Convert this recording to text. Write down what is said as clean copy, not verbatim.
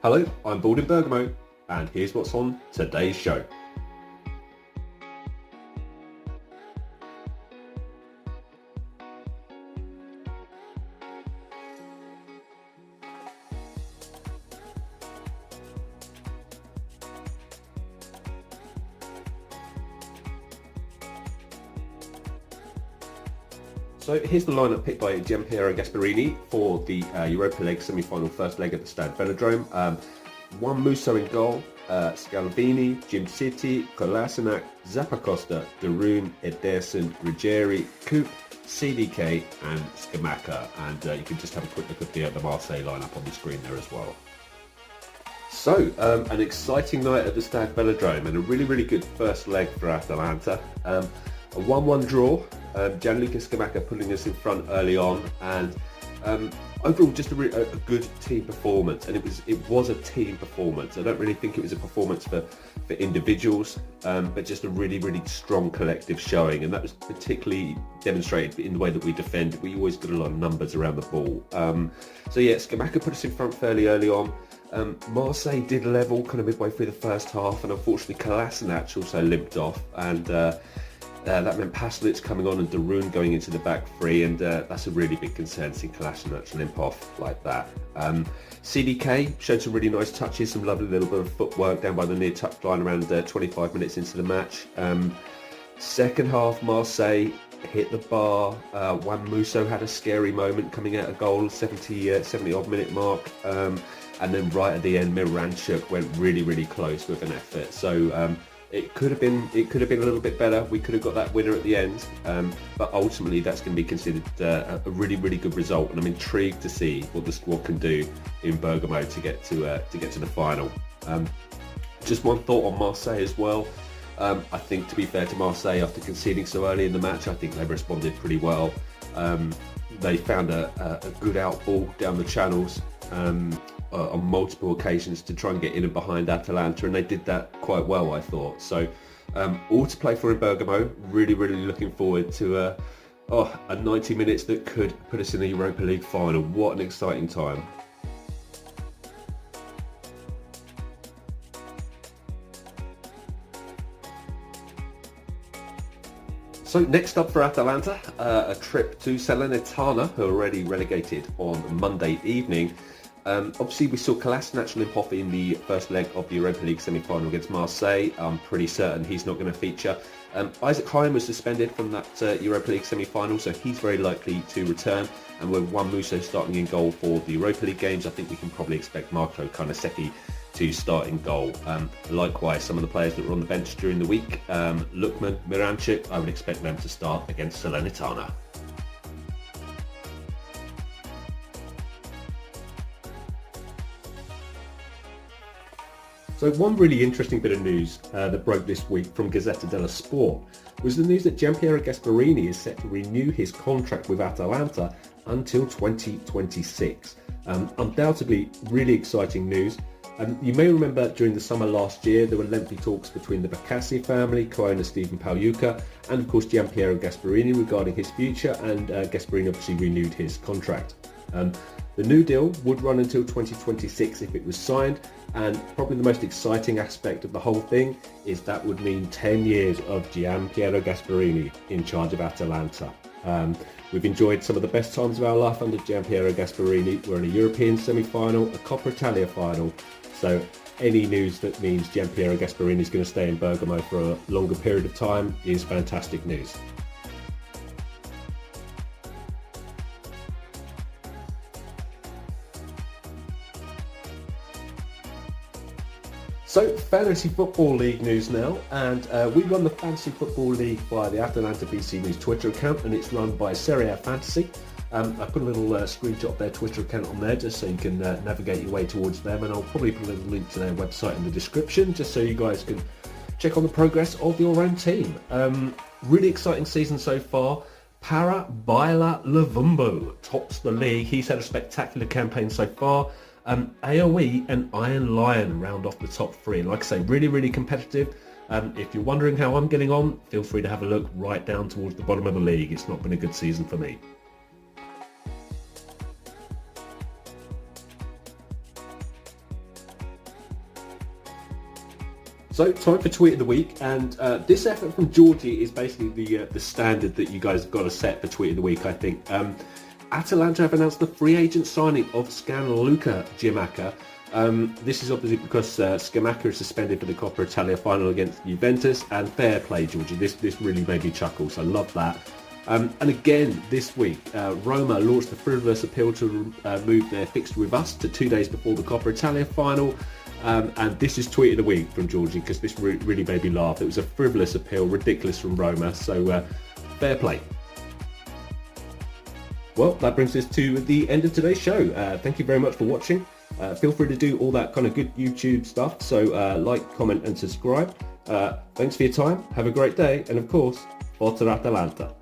Hello, I'm Bald in Bergamo, and here's what's on today's show. So here's the lineup picked by Gian Piero Gasperini for the Europa League semi-final first leg at the Stade Velodrome. Juan Musso in goal, Scalvini, Jim City, Kolasinac, Zappacosta, Darun, Ederson, Ruggieri, Coop, CDK and Scamacca. And you can just have a quick look at the Marseille lineup on the screen there as well. So, an exciting night at the Stade Velodrome and a really good first leg for Atalanta. A 1-1 draw, Gianluca Scamacca putting us in front early on, and overall just a good team performance. And it was a team performance. I don't really think it was a performance for individuals, but just a really strong collective showing, and that was particularly demonstrated in the way that we defend. We always got a lot of numbers around the ball. So yeah, Scamacca put us in front fairly early on. Marseille did level kind of midway through the first half, and unfortunately Kolasinac also limped off, and that meant Pasalic coming on and Darun going into the back three, and that's a really big concern, seeing Kolasinac limp off like that. CDK showed some really nice touches, some lovely little bit of footwork down by the near touchline around 25 minutes into the match. Second half, Marseille hit the bar. Juan Musso had a scary moment coming out of goal, 70 odd minute mark. And then right at the end, Miranchuk went really close with an effort. So it could have been a little bit better. We could have got that winner at the end, but ultimately that's going to be considered a really good result. And I'm intrigued to see what the squad can do in Bergamo to get to the final. Just one thought on Marseille as well. I think, to be fair to Marseille, after conceding so early in the match, I think they responded pretty well. They found a good out ball down the channels on multiple occasions to try and get in and behind Atalanta, and they did that quite well, I thought. So all to play for in Bergamo. Really looking forward to a 90 minutes that could put us in the Europa League final. What an exciting time. So next up for Atalanta, a trip to Salernitana, who are already relegated on Monday evening. Obviously we saw Kolasinac limp off in the first leg of the Europa League semi-final against Marseille. I'm pretty certain he's not going to feature. Isaac Heim was suspended from that Europa League semi-final, so he's very likely to return. And with Juan Musso starting in goal for the Europa League games, I think we can probably expect Marco Carnesecchi to start in goal. Likewise, some of the players that were on the bench during the week, Lookman, Miranchuk, I would expect them to start against Salernitana. So one really interesting bit of news that broke this week from Gazzetta dello Sport was the news that Gian Piero Gasperini is set to renew his contract with Atalanta until 2026. Undoubtedly really exciting news. You may remember during the summer last year there were lengthy talks between the Bacassi family, co-owner Stephen Pagliuca, and of course Gian Piero Gasperini regarding his future, and Gasperini obviously renewed his contract. The new deal would run until 2026 if it was signed, and probably the most exciting aspect of the whole thing is that would mean 10 years of Gian Piero Gasperini in charge of Atalanta. We've enjoyed some of the best times of our life under Gian Piero Gasperini. We're in a European semi-final, a Coppa Italia final, so any news that means Gian Piero Gasperini is going to stay in Bergamo for a longer period of time is fantastic news. So, Fantasy Football League news now, and we run the Fantasy Football League via the Atalanta BC News Twitter account, and it's run by Serie A Fantasy. I put a little screenshot of their Twitter account on there just so you can navigate your way towards them, and I'll probably put a little link to their website in the description just so you guys can check on the progress of your own team. Really exciting season so far. Para Baila Luvumbo tops the league. He's had a spectacular campaign so far. AOE and Iron Lion round off the top three. And like I say, really competitive. If you're wondering how I'm getting on, feel free to have a look right down towards the bottom of the league. It's not been a good season for me. So, time for Tweet of the Week, and this effort from Georgie is basically the standard that you guys got to set for Tweet of the Week, I think. Atalanta have announced the free agent signing of Gianluca Giamacca. This is obviously because Scamacca is suspended for the Coppa Italia final against Juventus, and fair play, Georgie. This really made me chuckle, so I love that. And again, this week, Roma launched a frivolous appeal to move their fixture with us to 2 days before the Coppa Italia final. And this is Tweet of the Week from Georgie, because this really made me laugh. It was a frivolous appeal, ridiculous from Roma, so fair play. Well, that brings us to the end of today's show. Thank you very much for watching. Feel free to do all that kind of good YouTube stuff, so like, comment and subscribe. Thanks for your time, have a great day, and of course, Forza Atalanta.